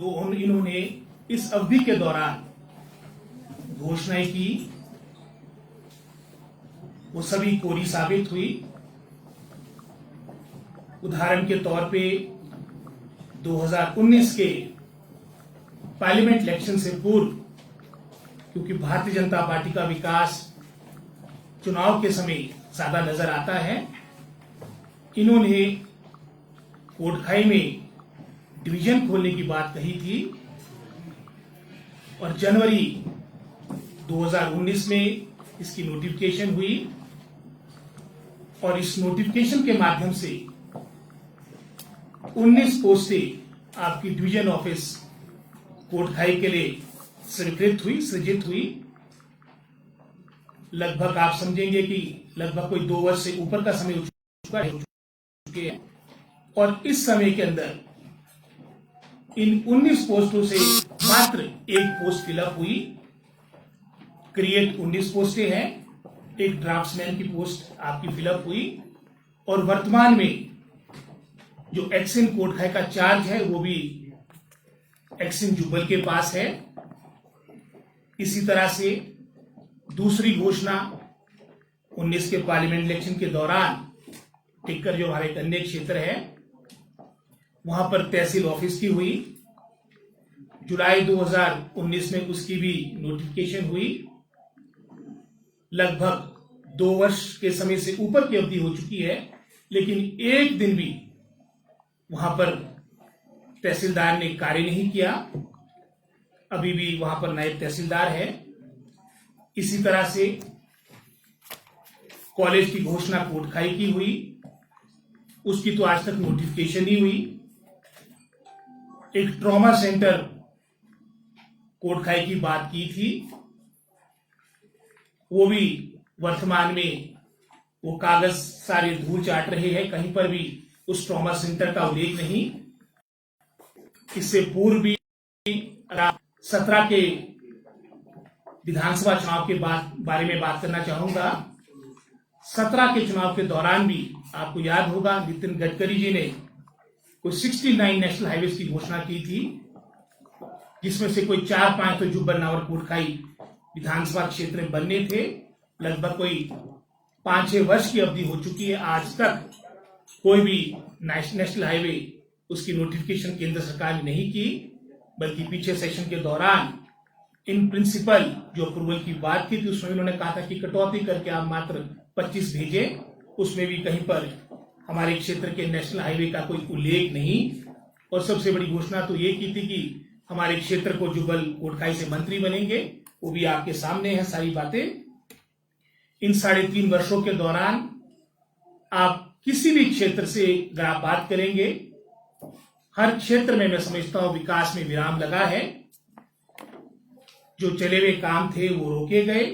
तो इन्होंने इस अवधि के दौरान घोषणाएं की, वो सभी कोरी साबित हुई। उदाहरण के तौर पे 2019 के पार्लियामेंट इलेक्शन से पूर्व, क्योंकि भारतीय जनता पार्टी का विकास चुनाव के समय ज्यादा नजर आता है, इन्होंने कोटखाई में डिवीजन खोलने की बात कही थी और जनवरी 2019 में इसकी नोटिफिकेशन हुई और इस नोटिफिकेशन के माध्यम से 19 पोस्टें आपकी डिवीजन ऑफिस कोटखाई के लिए सृजित हुई। लगभग आप समझेंगे कि लगभग कोई 2 वर्ष से ऊपर का समय हो चुके हैं और इस समय के अंदर इन 19 पोस्टों से मात्र एक पोस्ट फिलअप हुई। क्रिएट 19 पोस्टें हैं, एक ड्राफ्ट्समैन की पोस्ट आपकी फिलअप हुई और वर्तमान में जो एक्सिन कोटखाई का चार्ज है वो भी एक्सिन जुब्बल के पास है। इसी तरह से दूसरी घोषणा 19 के पार्लियामेंट इलेक्शन के दौरान टिक्कर जो हमारे अन्य क्षेत्र है वहां पर तहसील ऑफिस की हुई। जुलाई 2019 में उसकी भी नोटिफिकेशन हुई। लगभग 2 वर्ष के समय से ऊपर की अवधि हो चुकी है, लेकिन एक दिन भी वहां पर तहसीलदार ने कार्य नहीं किया। अभी भी वहां पर नायब तहसीलदार है। इसी तरह से कॉलेज की घोषणा कोटखाई की हुई, उसकी तो आज तक नोटिफिकेशन नहीं हुई। एक ट्रॉमा सेंटर कोटखाई की बात की थी, वो भी वर्तमान में वो कागज सारे धूल चाट रहे हैं, कहीं पर भी उस ट्रॉमा सेंटर का उल्लेख नहीं। इससे पूर्व भी 17 के विधानसभा चुनाव के बारे में बात करना चाहूंगा। 17 के चुनाव के दौरान भी आपको याद होगा नितिन गडकरी जी ने कोई 69 नेशनल हाईवेज की घोषणा की थी, जिसमें से कोई 4-5 तो जुब्बल नावर कोटखाई विधानसभा क्षेत्र में बनने थे। लगभग कोई 5-6 वर्ष की अवधि हो चुकी है, आज तक कोई भी नेशनल हाईवे उसकी नोटिफिकेशन केंद्र सरकार ने नहीं की, बल्कि पीछे सेशन के दौरान इन प्रिंसिपल जो अप्रूवल की बात की थी उसमें उन्होंने कहा था कि कटौती करके आप मात्र 25 भेजें। उसमें भी कहीं पर हमारे क्षेत्र के नेशनल हाईवे का कोई उल्लेख नहीं। और सबसे बड़ी घोषणा तो ये की थी कि हमारे क्षेत्र को जुब्बल कोटखाई से मंत्री बनेंगे, वो भी आपके सामने है सारी बातें। इन 3.5 वर्षों के दौरान आप किसी भी क्षेत्र से अगर आप बात करेंगे, हर क्षेत्र में मैं समझता हूं विकास में विराम लगा है। जो चले हुए काम थे वो रोके गए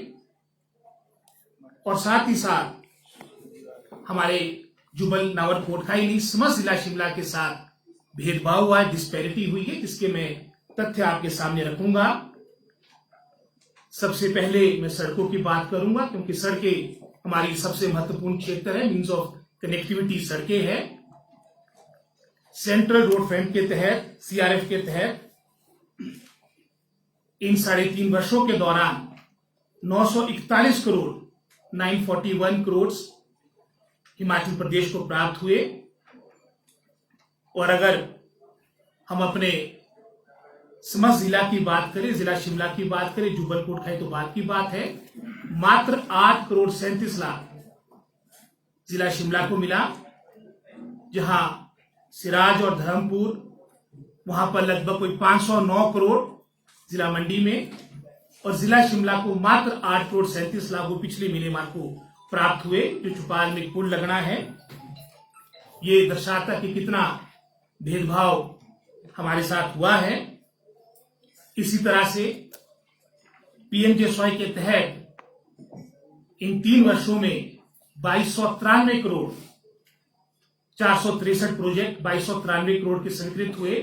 और साथ ही साथ हमारे जुब्बल नावर कोटखाई नहीं समस्त जिला शिमला के साथ भेदभाव हुआ है, डिस्पैरिटी हुई है, जिसके मैं तथ्य आपके सामने रखूंगा। सबसे पहले मैं सड़कों की बात करूंगा, क्योंकि सड़कें हमारी सबसे महत्वपूर्ण क्षेत्र है, मीन्स ऑफ कनेक्टिविटी सड़कें हैं। सेंट्रल रोड फंड के तहत, सीआरएफ के तहत इन 3.5 वर्षों के दौरान 941 करोड़ 941 करोड़ हिमाचल प्रदेश को प्राप्त हुए। और अगर हम अपने समस्त जिला की बात करें, जिला शिमला की बात करें, जुब्बल कोटखाई तो बात की बात है, मात्र 8 करोड़ 37 लाख जिला शिमला को मिला, जहां सिराज और धर्मपुर वहां पर लगभग कोई 509 करोड़ जिला मंडी में, और जिला शिमला को मात्र 8 करोड़ 37 लाख वो पिछले महीने माह को प्राप्त हुए, जो चुपाल में पुल लगना है। ये दर्शाता कि कितना भेदभाव हमारे साथ हुआ है। इसी तरह से पीएमजेएसवाई के तहत इन 3 वर्षों में 2293 करोड़ 463 प्रोजेक्ट 2293 करोड़ के स्वीकृत हुए।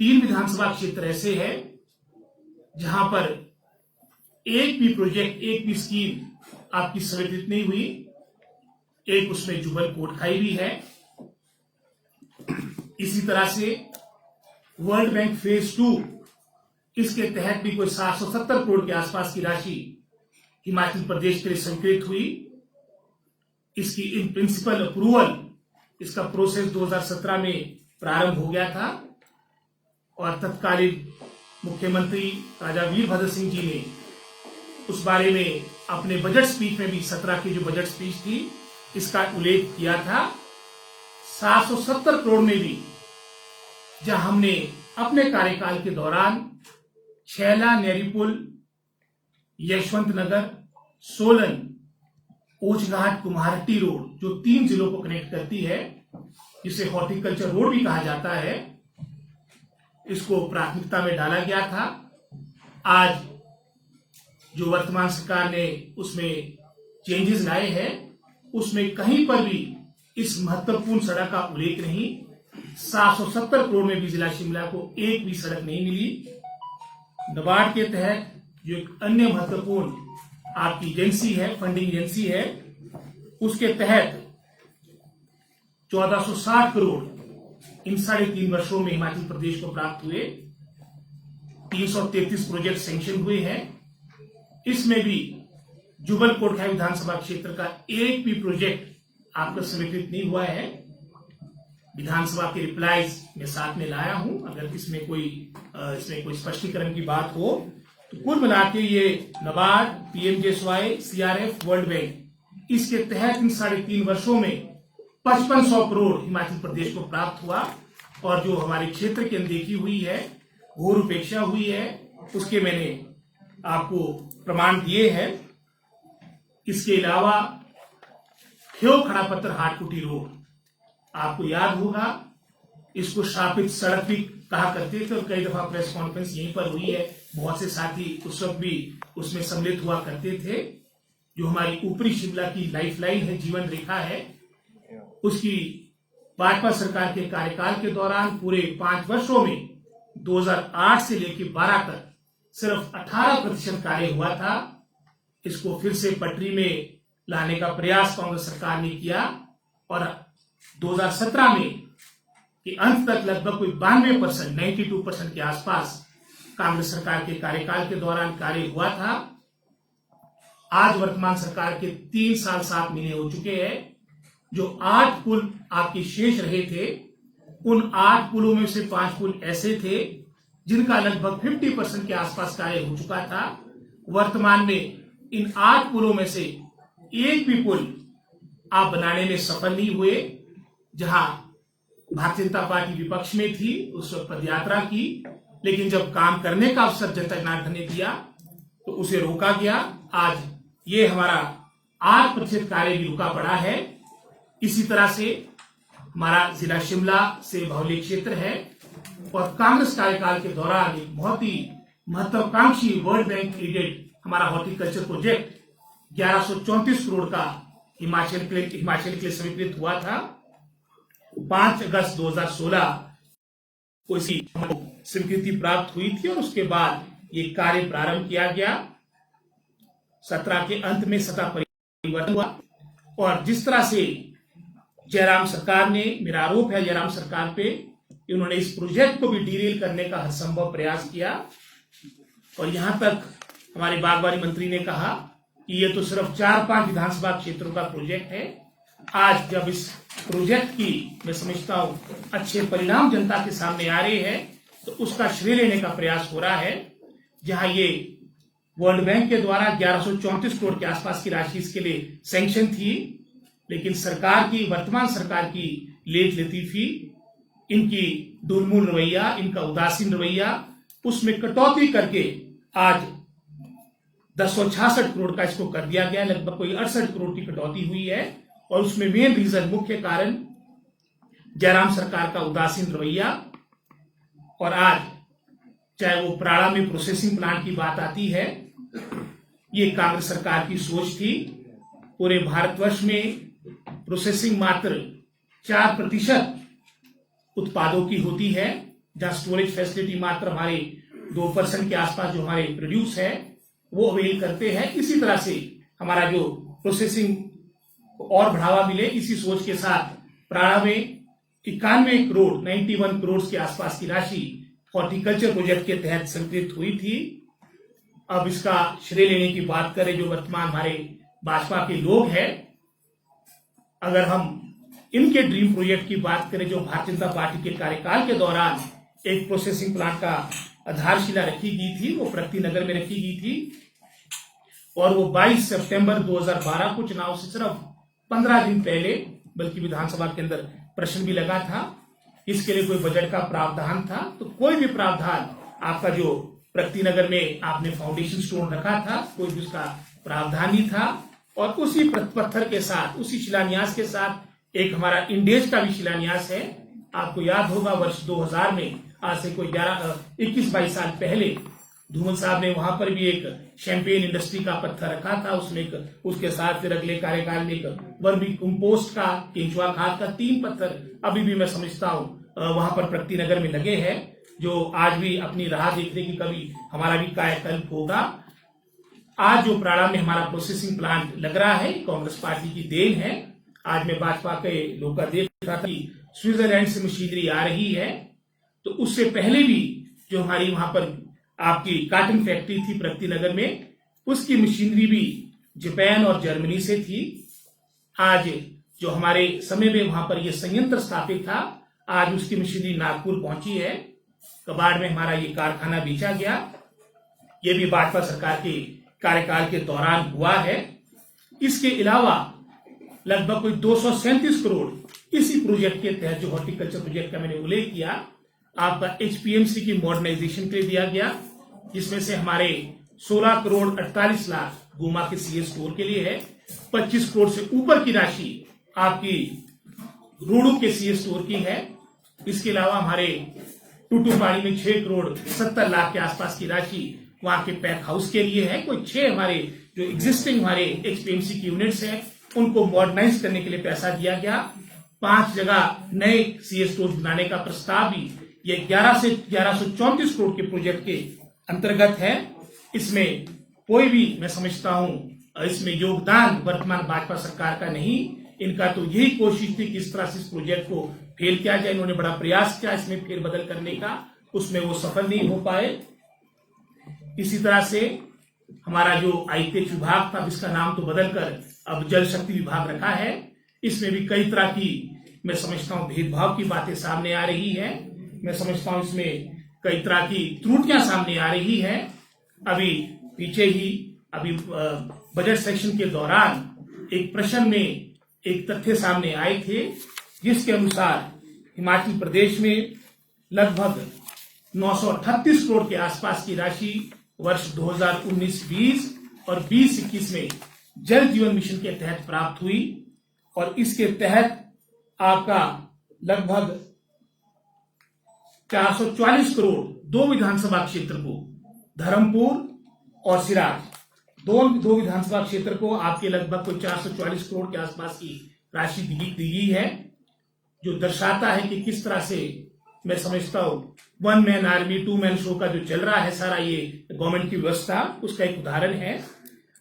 3 विधानसभा क्षेत्र ऐसे हैं जहां पर एक भी प्रोजेक्ट, एक भी स्कीम आपकी स्वीकृत नहीं हुई। एक उसमें जुब्बल कोटखाई भी है। इसी तरह से वर्ल्ड बैंक फेज 2, इसके तहत भी कोई 770 करोड़ के आसपास की राशि हिमाचल प्रदेश के लिए स्वीकृत हुई। इसकी इन प्रिंसिपल अप्रूवल, इसका प्रोसेस 2017 में प्रारंभ हो गया था और तत्कालीन मुख्यमंत्री राजा वीरभद्र सिंह जी ने उस बारे में अपने बजट स्पीच में भी 17 की जो बजट स्पीच थी इसका उल्लेख किया था। 770 करोड़ में भी जहां हमने अपने कार्यकाल के दौरान छैला, नेरीपुल, यशवंत नगर, सोलन, ओछघाट, कुम्हारहट्टी रोड जो 3 जिलों को कनेक्ट करती है, जिसे हॉर्टिकल्चर रोड भी कहा जाता है, इसको प्राथमिकता में डाला गया था। आज जो वर्तमान सरकार ने उसमें चेंजेस लाए हैं, उसमें कहीं पर भी इस महत्वपूर्ण सड़क का उल्लेख नहीं। 770 करोड़ में भी जिला शिमला को एक भी सड़क नहीं मिली। नाबार्ड के तहत जो एक अन्य महत्वपूर्ण आपकी एजेंसी है, फंडिंग एजेंसी है, उसके तहत 1460 करोड़ इन 3.5 वर्षों में हिमाचल प्रदेश को प्राप्त हुए। 333 प्रोजेक्ट सैंक्शन हुए हैं। इसमें भी जुबल कोटखाई विधानसभा क्षेत्र का एक भी प्रोजेक्ट आपका स्वीकृत नहीं हुआ है। विधानसभा के रिप्लाईज में साथ में लाया हूं, अगर इसमें कोई स्पष्टीकरण की बात हो तो कुल मिला के ये नाबार्ड, पीएमजेएसवाई, सीआरएफ, वर्ल्ड बैंक, इसके तहत इन 3.5 वर्षों में 5500 करोड़ हिमाचल प्रदेश को प्राप्त हुआ। और जो हमारे क्षेत्र की अनदेखी हुई है, घोर उपेक्षा हुई है, उसके मैंने आपको प्रमाण दिए हैं। इसके अलावा खेव खड़ापत्थर हाटकुटी रोड, आपको याद होगा, इसको शापित सड़क भी कहा करते थे और कई दफा प्रेस कॉन्फ्रेंस यहीं पर हुई है। बहुत से साथी उस वक्त भी उसमें सम्मिलित हुआ करते थे। जो हमारी ऊपरी शिमला की लाइफलाइन है, जीवन रेखा है, उसकी भाजपा सरकार के कार्यकाल के दौरान पूरे 5 वर्षों में 2008 से लेकर 12 तक सिर्फ 18% कार्य हुआ था। इसको फिर से पटरी में लाने का प्रयास कांग्रेस सरकार ने किया और 2017 में के अंत तक लगभग कोई 92%, 92% के आसपास कांग्रेस सरकार के कार्यकाल के दौरान कार्य हुआ था। आज वर्तमान सरकार के 3 साल 7 महीने हो चुके हैं। जो 8 पुल आपके शेष रहे थे, उन 8 पुलों में से 5 पुल ऐसे थे जिनका लगभग 50% के आसपास कार्य हो चुका था। वर्तमान में इन 8 पुलों में से एक भी पुल आप बनाने में सफल नहीं हुए। जहां भारतीय जनता पार्टी विपक्ष में थी, उस वक्त पदयात्रा की, लेकिन जब काम करने का अवसर जनता जनार्दन ने दिया तो उसे रोका गया। आज ये हमारा 8% कार्य भी रुका पड़ा है। इसी तरह से हमारा जिला शिमला से बाहुल्य क्षेत्र है और कांग्रेस कार्यकाल के दौरान एक बहुत ही महत्वाकांक्षी वर्ल्ड बैंक एडेड हमारा हॉर्टिकल्चर प्रोजेक्ट 1134 करोड़ का हिमाचल के लिए स्वीकृत हुआ था। 5 अगस्त 2016 को इसकी स्वीकृति प्राप्त हुई थी और उसके बाद ये कार्य प्रारंभ किया गया। 17 के अंत में सत्ता परिवर्तन हुआ और जिस तरह से जयराम सरकार ने, मेरा आरोप है जयराम सरकार पे, इन्होंने इस प्रोजेक्ट को भी डीरेल करने का हर संभव प्रयास किया और यहां तक हमारे बागवानी मंत्री ने कहा कि ये तो सिर्फ 4-5 विधानसभा क्षेत्रों का प्रोजेक्ट है। आज जब इस प्रोजेक्ट की मैं समझता हूं अच्छे परिणाम जनता के सामने आ रहे हैं तो उसका श्रेय लेने का प्रयास हो रहा है। जहां ये वर्ल्ड बैंक के द्वारा 1134 करोड़ के आसपास की राशि इसके लिए सैंक्शन थी, लेकिन सरकार की, वर्तमान सरकार की लेट लतीफी, इनकी दुलमुल रवैया, इनका उदासीन रवैया, उसमें कटौती करके आज 1066 करोड़ का इसको कर दिया गया। लगभग कोई 68 करोड़ की कटौती हुई है और उसमें मेन रीजन, मुख्य कारण जयराम सरकार का उदासीन रवैया। और आज चाहे वो प्राड़ा में प्रोसेसिंग प्लांट की बात आती है, ये कांग्रेस सरकार की सोच थी। पूरे भारतवर्ष में प्रोसेसिंग मात्र 4% उत्पादों की होती है, जहां स्टोरेज फैसिलिटी मात्र हमारे 2% के आसपास जो हमारे प्रोड्यूस है वो अवेल करते हैं। इसी तरह से हमारा जो प्रोसेसिंग को और बढ़ावा मिले, इसी सोच के साथ प्राड़ा में 91 करोड़ 91 करोड़ के आसपास की राशि हॉर्टिकल्चर प्रोजेक्ट के तहत स्वीकृत हुई थी। अब इसका श्रेय लेने की बात करें जो वर्तमान हमारे भाजपा के लोग हैं, अगर हम इनके ड्रीम प्रोजेक्ट की बात करें जो भारतीय जनता पार्टी के कार्यकाल के दौरान एक प्रोसेसिंग प्लांट का आधारशिला रखी गई थी, वो प्रगति नगर में रखी गई थी और वो 22 सितंबर 2012 को चुनाव से सिर्फ 15 दिन पहले, बल्कि विधानसभा के अंदर प्रश्न भी लगा था, इसके लिए कोई बजट का प्रावधान था तो कोई भी प्रावधान आपका जो प्रगति नगर में आपने फाउंडेशन स्टोन रखा था, कोई भी उसका प्रावधान नहीं था। और उसी पत्थर के साथ, उसी शिलान्यास के साथ एक हमारा इंडेज का भी शिलान्यास है। आपको याद होगा वर्ष 2000 में, आज से कोई 21-22 साल पहले धूमल साहब ने वहां पर भी एक शैंपेन इंडस्ट्री का पत्थर रखा था, उसमें उसके साथ फिर अगले कार्यकाल में एक वर्मी कंपोस्ट का, केंचुआ खाद का 3 पत्थर अभी भी मैं समझता हूं वहां पर प्रगति नगर में लगे हैं, जो आज भी अपनी राह देख रहे कि कभी हमारा भी कायाकल्प होगा। आज जो प्राड़ा में हमारा प्रोसेसिंग प्लांट लग रहा है, कांग्रेस पार्टी की देन है। आज मैं भाजपा के लोग का देख रहा था कि स्विट्जरलैंड से मशीनरी आ रही है, तो उससे पहले भी जो हमारी वहां पर आपकी कॉटन फैक्ट्री थी प्रगति नगर में, उसकी मशीनरी भी जापान और जर्मनी से थी। आज जो हमारे समय में वहां पर यह संयंत्र स्थापित था, आज उसकी मशीनरी नागपुर पहुंची है। कबाड़ में हमारा ये कारखाना बेचा गया, ये भी भाजपा सरकार के कार्यकाल के दौरान हुआ है। इसके अलावा लगभग कोई 237 करोड़ इसी प्रोजेक्ट के तहत, जो हॉर्टिकल्चर प्रोजेक्ट का मैंने उल्लेख किया, आपका एचपीएमसी की मॉडर्नाइजेशन के लिए दिया गया, जिसमें से हमारे 16 करोड़ 48 लाख गोमा के सीएस स्टोर के लिए है। 25 करोड़ से ऊपर की राशि आपकी रोडू के सीएस स्टोर की है। इसके अलावा हमारे टूटूपाड़ी में 6 करोड़ 70 लाख के आसपास की राशि वहां के पैक हाउस के लिए है। कोई 6 हमारे जो एग्जिस्टिंग हमारे एचपीएमसी की यूनिट्स हैं, उनको मॉडर्नाइज करने के लिए पैसा दिया गया। 5 जगह नए सीएस स्टोर बनाने का प्रस्ताव भी ये 11 से 1134 करोड़ के प्रोजेक्ट के अंतर्गत है। इसमें कोई भी, मैं समझता हूं इसमें योगदान वर्तमान भाजपा सरकार का नहीं, इनका तो यही कोशिश थी कि इस तरह से इस प्रोजेक्ट को फेल किया जाए। इन्होंने बड़ा प्रयास किया इसमें फेरबदल करने का, उसमें वो सफल नहीं हो पाए। इसी तरह से हमारा जो आईपीएच विभाग था, जिसका नाम तो बदलकर अब जल शक्ति विभाग रखा है, इसमें भी कई तरह की, मैं समझता हूं भेदभाव की बातें सामने आ रही है। मैं समझता हूं इसमें कई तरह की त्रुटियां सामने आ रही है। अभी पीछे ही अभी बजट सेशन के दौरान एक प्रश्न में एक तथ्य सामने आए थे, जिसके अनुसार हिमाचल प्रदेश में लगभग 938 करोड़ के आसपास की राशि वर्ष 2019-20 और 20-21 में जल जीवन मिशन के तहत प्राप्त हुई, और इसके तहत आपका लगभग 440 करोड़ 2 विधानसभा क्षेत्र को, धर्मपुर और सिराज, दो विधानसभा क्षेत्र को आपके लगभग कोई 440 करोड़ के आसपास की राशि दी गई है, जो दर्शाता है कि किस तरह से, मैं समझता हूं 1 मैन आर्मी 2 मैन शो का जो चल रहा है सारा ये गवर्नमेंट की व्यवस्था, उसका एक उदाहरण है।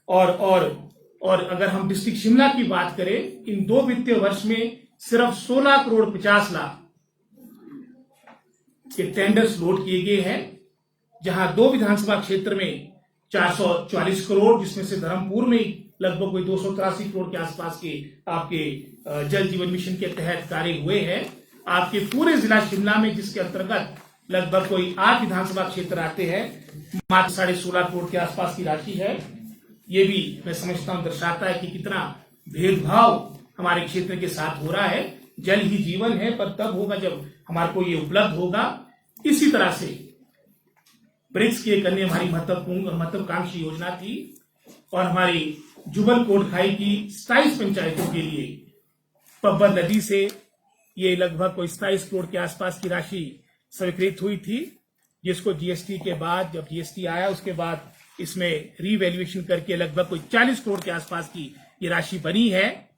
और अगर हम डिस्ट्रिक्ट शिमला की बात करें, इन 2 वित्तीय वर्ष में सिर्फ 16 करोड़ 50 लाख के टेंडर्स लोड किए गए हैं, जहां 2 विधानसभा क्षेत्र में 440 करोड़, जिसमें से धर्मपुर में लगभग कोई 283 करोड़ के आसपास के आपके जल जीवन मिशन के तहत कार्य हुए हैं। आपके पूरे जिला शिमला में, जिसके अंतर्गत लगभग कोई 8 विधानसभा क्षेत्र आते हैं, मात्र 16.5 करोड़ के आसपास की राशि है। ये भी मैं समझता हूं दर्शाता है कि कितना भेदभाव हमारे क्षेत्र के साथ हो रहा है। जल ही जीवन है, पर तब होगा जब हमारे को ये उपलब्ध होगा। इसी तरह से ब्रिक्स की एक अन्य हमारी महत्वाकांक्षी योजना थी, और हमारी जुबल कोटखाई की 27 पंचायतों के लिए पब्बर नदी से ये लगभग कोई 27 करोड़ के आसपास की राशि स्वीकृत हुई थी, जिसको जीएसटी के बाद, जब जीएसटी आया उसके बाद इसमें रीवैल्यूएशन करके लगभग कोई 40 करोड़ के आसपास की ये राशि बनी है।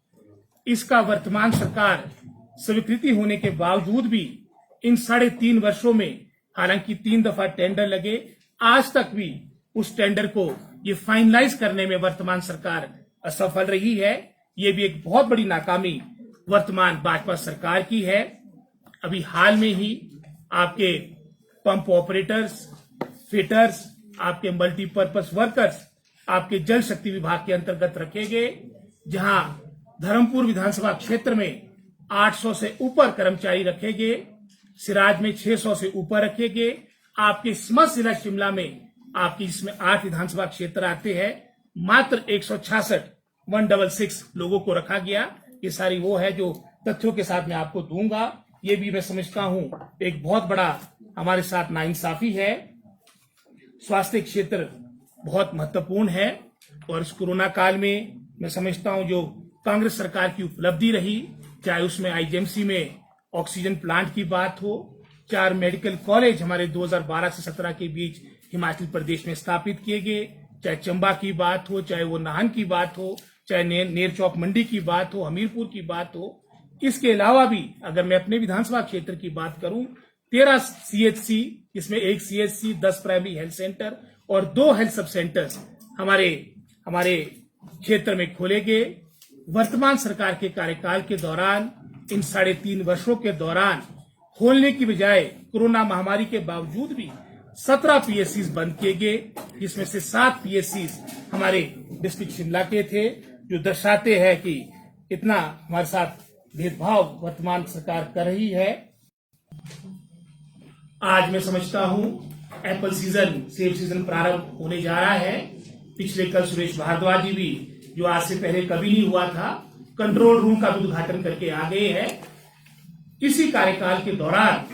इसका वर्तमान सरकार स्वीकृति होने के बावजूद भी इन 3.5 वर्षों में, हालांकि 3 दफा टेंडर लगे, आज तक भी उस टेंडर को ये फाइनलाइज करने में वर्तमान सरकार असफल रही है। ये भी एक बहुत बड़ी नाकामी वर्तमान भाजपा सरकार की है। अभी हाल में ही आपके पंप ऑपरेटर्स, फिटर्स, आपके मल्टीपर्पज वर्कर्स आपके जल शक्ति विभाग के अंतर्गत रखे गए, जहां धर्मपुर विधानसभा क्षेत्र में 800 से ऊपर कर्मचारी रखे गए, सिराज में 600 से ऊपर रखे गए। आपके समस्त जिला शिमला में आपकी इसमें 8 विधानसभा क्षेत्र आते हैं, मात्र 166 लोगों को रखा गया। ये सारी वो है जो तथ्यों के साथ मैं आपको दूंगा। ये भी मैं समझता हूं एक बहुत बड़ा हमारे साथ नाइंसाफी है। स्वास्थ्य क्षेत्र बहुत महत्वपूर्ण है और इस कोरोना काल में मैं समझता हूं जो कांग्रेस सरकार की उपलब्धि रही, चाहे उसमें आईजीएमसी में ऑक्सीजन प्लांट की बात हो, 4 मेडिकल कॉलेज हमारे 2012 से 17 के बीच हिमाचल प्रदेश में स्थापित किए गए, चाहे चंबा की बात हो, चाहे वो नाहन की बात हो, चाहे नेर चौक मंडी की बात हो, हमीरपुर की बात हो। इसके अलावा भी अगर मैं अपने विधानसभा क्षेत्र की बात करूं, 13 सीएचसी, इसमें 1 सीएचसी, 10 प्राइमरी हेल्थ सेंटर और 2 हेल्थ सब सेंटर्स हमारे क्षेत्र में खोले गए। वर्तमान सरकार के कार्यकाल के दौरान, इन 3.5 वर्षों के दौरान खोलने की बजाय कोरोना महामारी के बावजूद भी 17 पीएससीज बंद किए गए, जिसमें से 7 पीएससीज हमारे डिस्ट्रिक्ट शिमला के थे, जो दर्शाते हैं कि इतना हमारे साथ भेदभाव वर्तमान सरकार कर रही है। आज मैं समझता हूं एप्पल सीजन, सेब सीजन प्रारंभ होने जा रहा है। पिछले कल सुरेश भारद्वाज जी भी, जो आज से पहले कभी नहीं हुआ था, कंट्रोल रूम का भी उद्घाटन करके आ गए हैं। इसी कार्यकाल के दौरान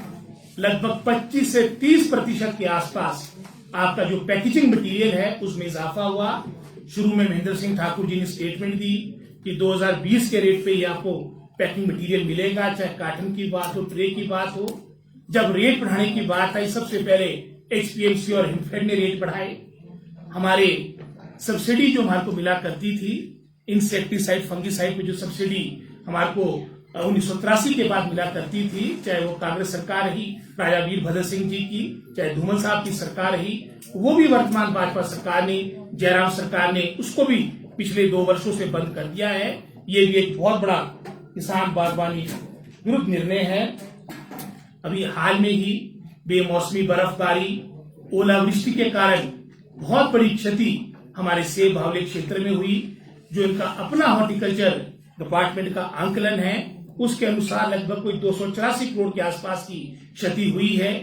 लगभग 25 से 30% के आसपास आपका जो पैकेजिंग मटेरियल है उसमें इजाफा हुआ। शुरू में महेंद्र सिंह ठाकुर जी ने स्टेटमेंट दी कि 2020 के रेट पे ही आपको पैकिंग मटेरियल मिलेगा, चाहे कार्टन की बात हो, ट्रे की बात हो। जब रेट बढ़ाने की बात आई, सबसे पहले एचपीएमसी और हिमफेड ने रेट बढ़ाए। हमारे सब्सिडी जो हमारे को मिला करती थी इंसेक्टिसाइड, फंगिसाइड पे जो सब्सिडी हमारे को 1983 के बाद मिला करती थी, चाहे वो कांग्रेस सरकार रही राजा वीरभद्र सिंह जी की, चाहे धूमल साहब की सरकार रही, वो भी वर्तमान भाजपा सरकार ने, जयराम सरकार ने उसको भी पिछले 2 वर्षों से बंद कर दिया है। ये भी एक बहुत बड़ा किसान बागवानी विरुद्ध निर्णय है। अभी हाल में ही बेमौसमी बर्फबारी, ओलावृष्टि के कारण बहुत बड़ी क्षति हमारे सेब बावले क्षेत्र में हुई। जो इनका अपना हॉर्टिकल्चर डिपार्टमेंट का आंकलन है, उसके अनुसार लगभग कोई 284 करोड़ के आसपास की क्षति हुई है।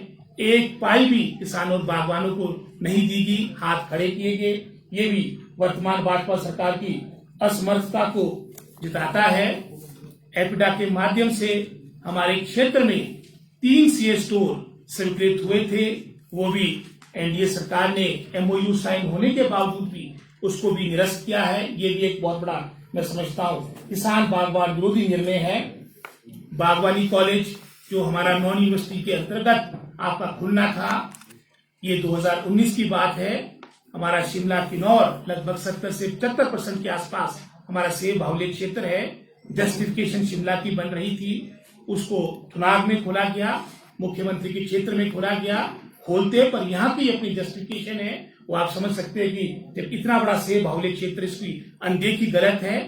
एक पाई भी किसानों और बागवानों को नहीं दी गई, हाथ खड़े किए गए। ये भी वर्तमान भाजपा सरकार की असमर्थता को जिताता है। एपिडा के माध्यम से हमारे क्षेत्र में 3 सीएस स्टोर स्वीकृत हुए थे, वो भी एनडीए सरकार ने एमओयू साइन होने के बावजूद भी उसको भी निरस्त किया है। ये भी एक बहुत बड़ा मैं समझता हूं किसान बागवान विरोधी निर्णय है। बागवानी कॉलेज जो हमारा नॉन यूनिवर्सिटी के अंतर्गत आपका खुलना था, ये 2019 की बात है। हमारा शिमला किन्नौर लगभग 70 से 75% के आसपास हमारा सेब बावले क्षेत्र है। जस्टिफिकेशन शिमला की बन रही थी, उसको चुनाव में खोला गया, मुख्यमंत्री के क्षेत्र में खोला गया। खोलते पर यहाँ की अपनी जस्टिफिकेशन है, वो आप समझ सकते हैं कि जब इतना बड़ा सेब बावले क्षेत्र, इसकी अनदेखी गलत है।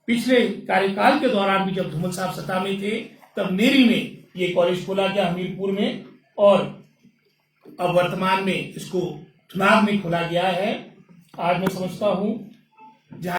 पिछले कार्यकाल के दौरान भी जब धूमल साहब सत्ता में थे, तब नेरी में ये कॉलेज खोला गया, हमीरपुर में, और अब वर्तमान में इसको चुनाव में खोला गया है। आज मैं समझता हूं जहां